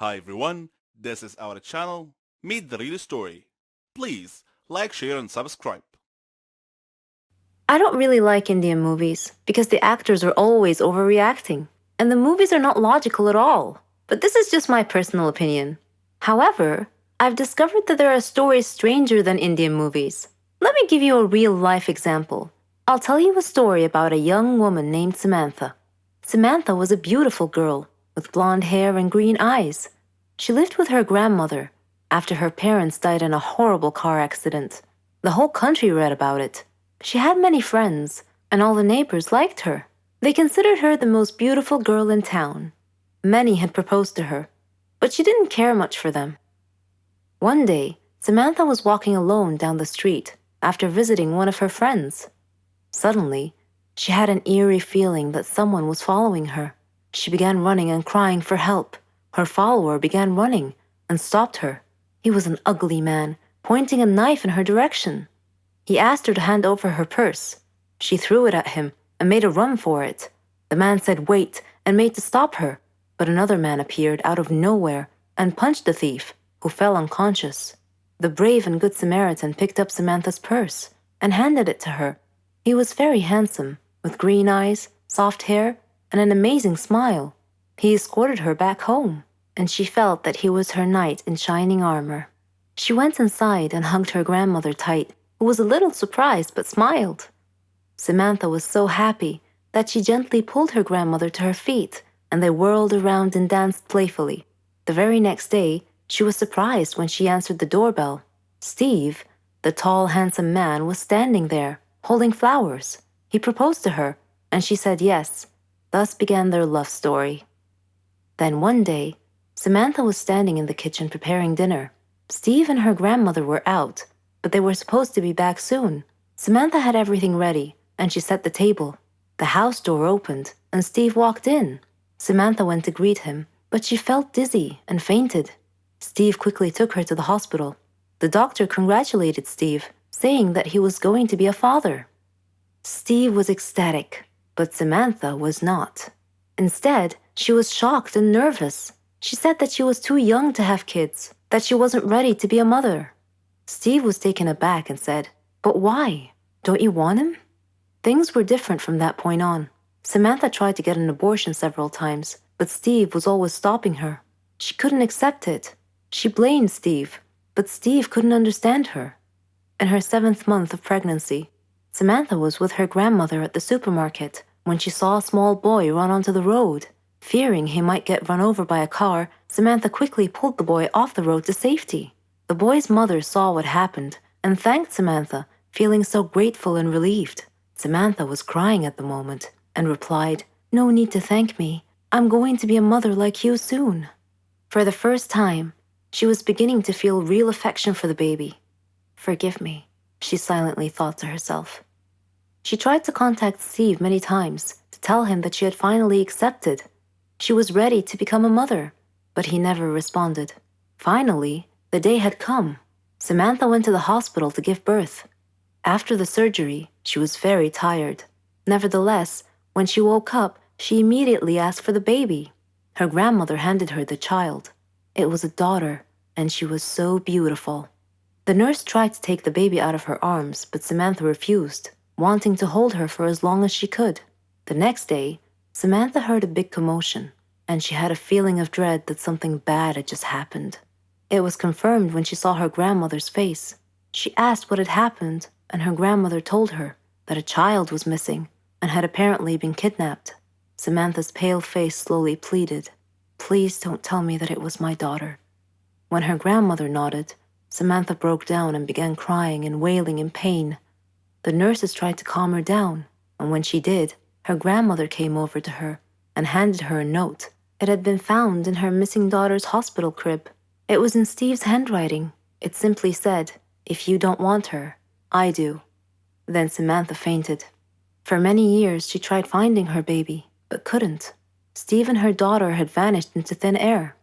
Hi everyone, this is our channel, Meet the Real Story. Please like, share and subscribe. I don't really like Indian movies because the actors are always overreacting, and the movies are not logical at all. But this is just my personal opinion. However, I've discovered that there are stories stranger than Indian movies. Let me give you a real life example. I'll tell you a story about a young woman named Samantha. Samantha was a beautiful girl with blonde hair and green eyes. She lived with her grandmother after her parents died in a horrible car accident. The whole country read about it. She had many friends, and all the neighbors liked her. They considered her the most beautiful girl in town. Many had proposed to her, but she didn't care much for them. One day, Samantha was walking alone down the street after visiting one of her friends. Suddenly, she had an eerie feeling that someone was following her. She began running and crying for help. Her follower began running and stopped her. He was an ugly man, pointing a knife in her direction. He asked her to hand over her purse. She threw it at him and made a run for it. The man said wait and made to stop her, but another man appeared out of nowhere and punched the thief, who fell unconscious. The brave and good Samaritan picked up Samantha's purse and handed it to her. He was very handsome, with green eyes, soft hair, and an amazing smile. He escorted her back home, and she felt that he was her knight in shining armor. She went inside and hugged her grandmother tight, who was a little surprised but smiled. Samantha was so happy that she gently pulled her grandmother to her feet, and they whirled around and danced playfully. The very next day, she was surprised when she answered the doorbell. Steve, the tall, handsome man, was standing there, holding flowers. He proposed to her, and she said yes. Thus began their love story. Then one day, Samantha was standing in the kitchen preparing dinner. Steve and her grandmother were out, but they were supposed to be back soon. Samantha had everything ready, and she set the table. The house door opened, and Steve walked in. Samantha went to greet him, but she felt dizzy and fainted. Steve quickly took her to the hospital. The doctor congratulated Steve, saying that he was going to be a father. Steve was ecstatic, but Samantha was not. Instead, she was shocked and nervous. She said that she was too young to have kids, that she wasn't ready to be a mother. Steve was taken aback and said, "But why? Don't you want him?" Things were different from that point on. Samantha tried to get an abortion several times, but Steve was always stopping her. She couldn't accept it. She blamed Steve, but Steve couldn't understand her. In her 7th month of pregnancy, Samantha was with her grandmother at the supermarket when she saw a small boy run onto the road. Fearing he might get run over by a car, Samantha quickly pulled the boy off the road to safety. The boy's mother saw what happened and thanked Samantha, feeling so grateful and relieved. Samantha was crying at the moment and replied, "No need to thank me. I'm going to be a mother like you soon." For the first time, she was beginning to feel real affection for the baby. "Forgive me," she silently thought to herself. She tried to contact Steve many times to tell him that she had finally accepted. She was ready to become a mother, but he never responded. Finally, the day had come. Samantha went to the hospital to give birth. After the surgery, she was very tired. Nevertheless, when she woke up, she immediately asked for the baby. Her grandmother handed her the child. It was a daughter, and she was so beautiful. The nurse tried to take the baby out of her arms, but Samantha refused, wanting to hold her for as long as she could. The next day, Samantha heard a big commotion, and she had a feeling of dread that something bad had just happened. It was confirmed when she saw her grandmother's face. She asked what had happened, and her grandmother told her that a child was missing and had apparently been kidnapped. Samantha's pale face slowly pleaded, "Please don't tell me that it was my daughter." When her grandmother nodded, Samantha broke down and began crying and wailing in pain. The nurses tried to calm her down, and when she did, her grandmother came over to her and handed her a note. It had been found in her missing daughter's hospital crib. It was in Steve's handwriting. It simply said, "If you don't want her, I do." Then Samantha fainted. For many years, she tried finding her baby, but couldn't. Steve and her daughter had vanished into thin air.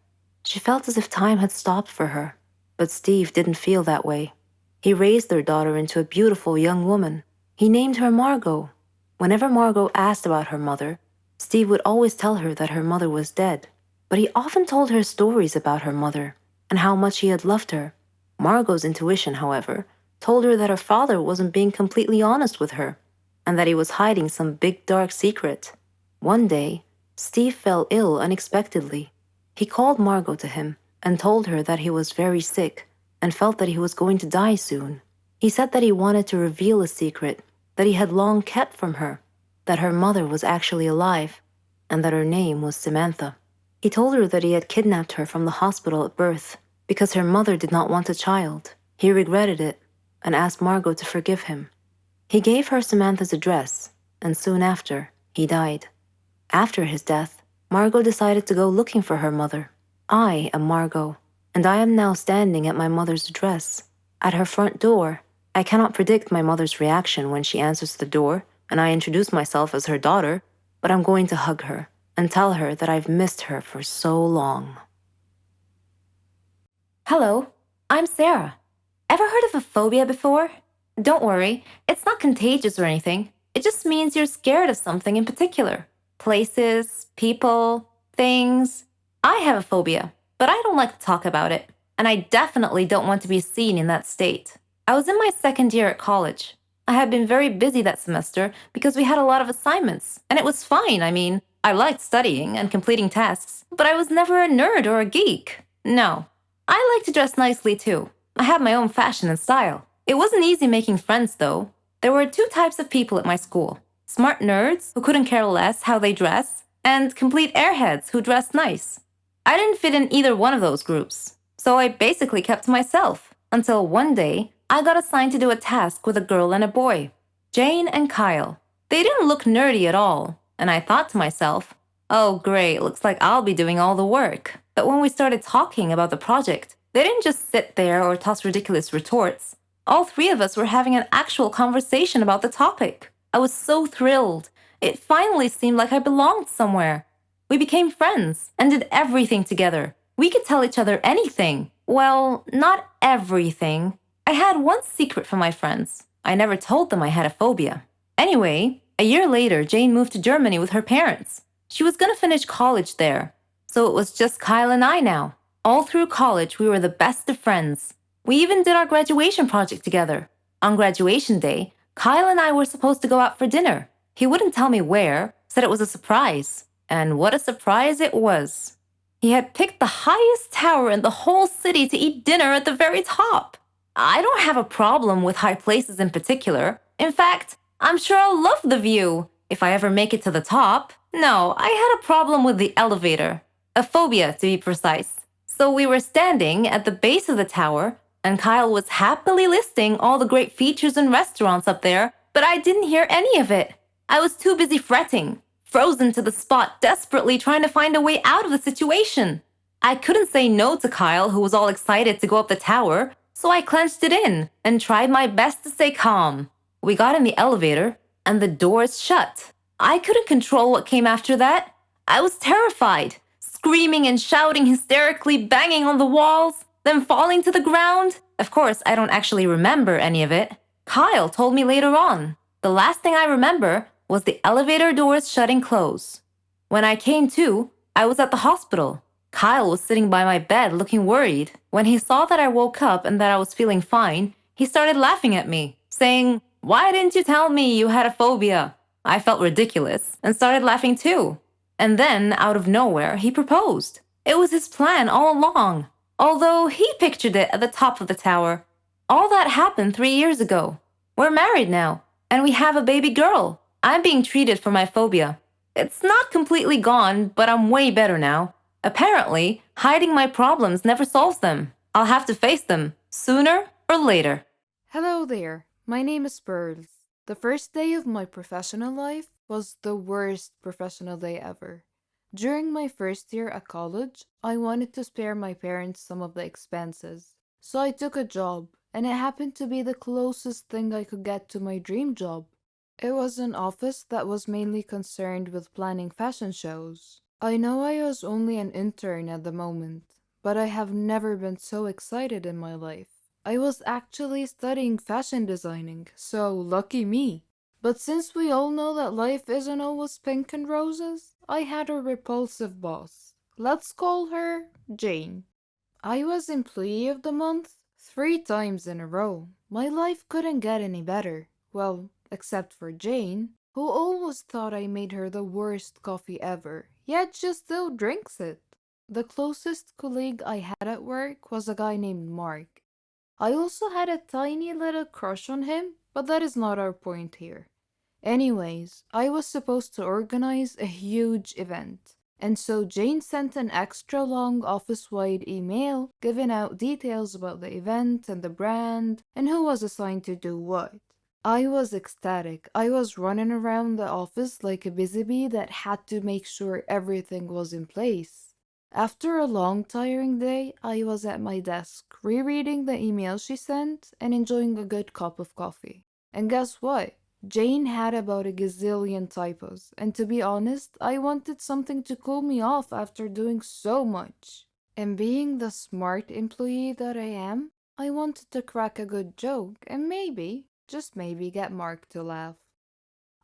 She felt as if time had stopped for her, but Steve didn't feel that way. He raised their daughter into a beautiful young woman. He named her Margot. Whenever Margot asked about her mother, Steve would always tell her that her mother was dead. but he often told her stories about her mother and how much he had loved her. Margot's intuition, however, told her that her father wasn't being completely honest with her and that he was hiding some big dark secret. One day, Steve fell ill unexpectedly. He called Margot to him and told her that he was very sick and felt that he was going to die soon. He said that he wanted to reveal a secret that he had long kept from her, that her mother was actually alive, and that her name was Samantha. He told her that he had kidnapped her from the hospital at birth because her mother did not want a child. He regretted it and asked Margot to forgive him. He gave her Samantha's address, and soon after, he died. After his death, Margot decided to go looking for her mother. I am Margot, and I am now standing at my mother's address. At her front door, I cannot predict my mother's reaction when she answers the door and I introduce myself as her daughter, but I'm going to hug her and tell her that I've missed her for so long. Hello, I'm Sarah. Ever heard of a phobia before? Don't worry, it's not contagious or anything. It just means you're scared of something in particular. Places, people, things. I have a phobia, but I don't like to talk about it, and I definitely don't want to be seen in that state. I was in my second year at college. I had been very busy that semester because we had a lot of assignments, and it was fine. I mean, I liked studying and completing tasks, but I was never a nerd or a geek. No. I like to dress nicely too. I have my own fashion and style. It wasn't easy making friends, though. There were two types of people at my school: smart nerds who couldn't care less how they dress, and complete airheads who dressed nice. I didn't fit in either one of those groups, so I basically kept to myself until one day I got assigned to do a task with a girl and a boy, Jane and Kyle. They didn't look nerdy at all, and I thought to myself, oh great, looks like I'll be doing all the work. But when we started talking about the project, they didn't just sit there or toss ridiculous retorts. All three of us were having an actual conversation about the topic. I was so thrilled. It finally seemed like I belonged somewhere. We became friends and did everything together. We could tell each other anything. Well, not everything. I had one secret from my friends. I never told them I had a phobia. Anyway, a year later, Jane moved to Germany with her parents. She was going to finish college there. So it was just Kyle and I now. All through college, we were the best of friends. We even did our graduation project together. On graduation day, Kyle and I were supposed to go out for dinner. He wouldn't tell me where, said it was a surprise. And what a surprise it was. He had picked the highest tower in the whole city to eat dinner at the very top. I don't have a problem with high places in particular. In fact, I'm sure I'll love the view if I ever make it to the top. No, I had a problem with the elevator. A phobia, to be precise. So we were standing at the base of the tower, and Kyle was happily listing all the great features and restaurants up there, but I didn't hear any of it. I was too busy fretting, frozen to the spot, desperately trying to find a way out of the situation. I couldn't say no to Kyle, who was all excited to go up the tower, so I clenched it in and tried my best to stay calm. We got in the elevator, and the doors shut. I couldn't control what came after that. I was terrified, screaming and shouting hysterically, banging on the walls, then falling to the ground. Of course, I don't actually remember any of it. Kyle told me later on. The last thing I remember was the elevator doors shutting close. When I came to, I was at the hospital. Kyle was sitting by my bed looking worried. When he saw that I woke up and that I was feeling fine, he started laughing at me, saying, "Why didn't you tell me you had a phobia?" I felt ridiculous and started laughing too. And then, out of nowhere, he proposed. It was his plan all along, although he pictured it at the top of the tower. All that happened 3 years ago. We're married now, and we have a baby girl. I'm being treated for my phobia. It's not completely gone, but I'm way better now. Apparently, hiding my problems never solves them. I'll have to face them, sooner or later. Hello there, my name is Pearls. The first day of my professional life was the worst professional day ever. During my first year at college, I wanted to spare my parents some of the expenses. So I took a job, and it happened to be the closest thing I could get to my dream job. It was an office that was mainly concerned with planning fashion shows. I know I was only an intern at the moment, but I have never been so excited in my life. I was actually studying fashion designing, so lucky me. But since we all know that life isn't always pink and roses, I had a repulsive boss. Let's call her Jane. I was Employee of the Month 3 times in a row. My life couldn't get any better. Well, except for Jane, who always thought I made her the worst coffee ever, yet she still drinks it. The closest colleague I had at work was a guy named Mark. I also had a tiny little crush on him, but that is not our point here. Anyways, I was supposed to organize a huge event. And so Jane sent an extra long office wide email giving out details about the event and the brand and who was assigned to do what. I was ecstatic. I was running around the office like a busy bee that had to make sure everything was in place. After a long, tiring day, I was at my desk rereading the email she sent and enjoying a good cup of coffee. And guess what? Jane had about a gazillion typos, and to be honest, I wanted something to cool me off after doing so much. And being the smart employee that I am, I wanted to crack a good joke and maybe, just maybe, get Mark to laugh.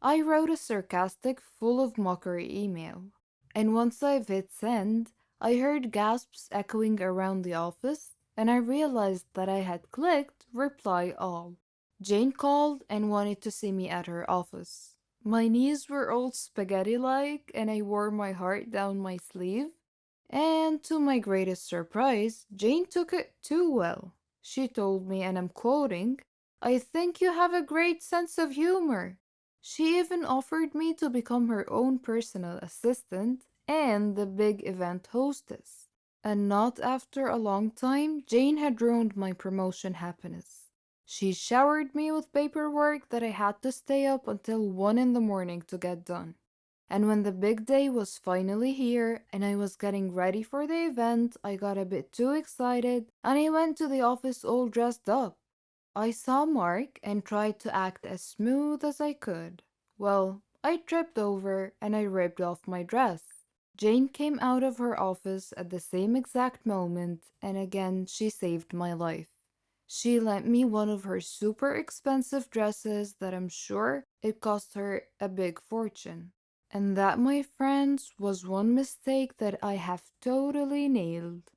I wrote a sarcastic, full of mockery email, and once I've hit send, I heard gasps echoing around the office, and I realized that I had clicked reply all. Jane called and wanted to see me at her office. My knees were all spaghetti like, and I wore my heart down my sleeve. And to my greatest surprise, Jane took it too well. She told me, and I'm quoting, "I think you have a great sense of humor." She even offered me to become her own personal assistant and the big event hostess. And not after a long time, Jane had ruined my promotion happiness. She showered me with paperwork that I had to stay up until 1 in the morning to get done. And when the big day was finally here and I was getting ready for the event, I got a bit too excited and I went to the office all dressed up. I saw Mark and tried to act as smooth as I could. Well, I tripped over and I ripped off my dress. Jane came out of her office at the same exact moment, and again she saved my life. She lent me one of her super expensive dresses that I'm sure it cost her a big fortune. And that, my friends, was one mistake that I have totally nailed.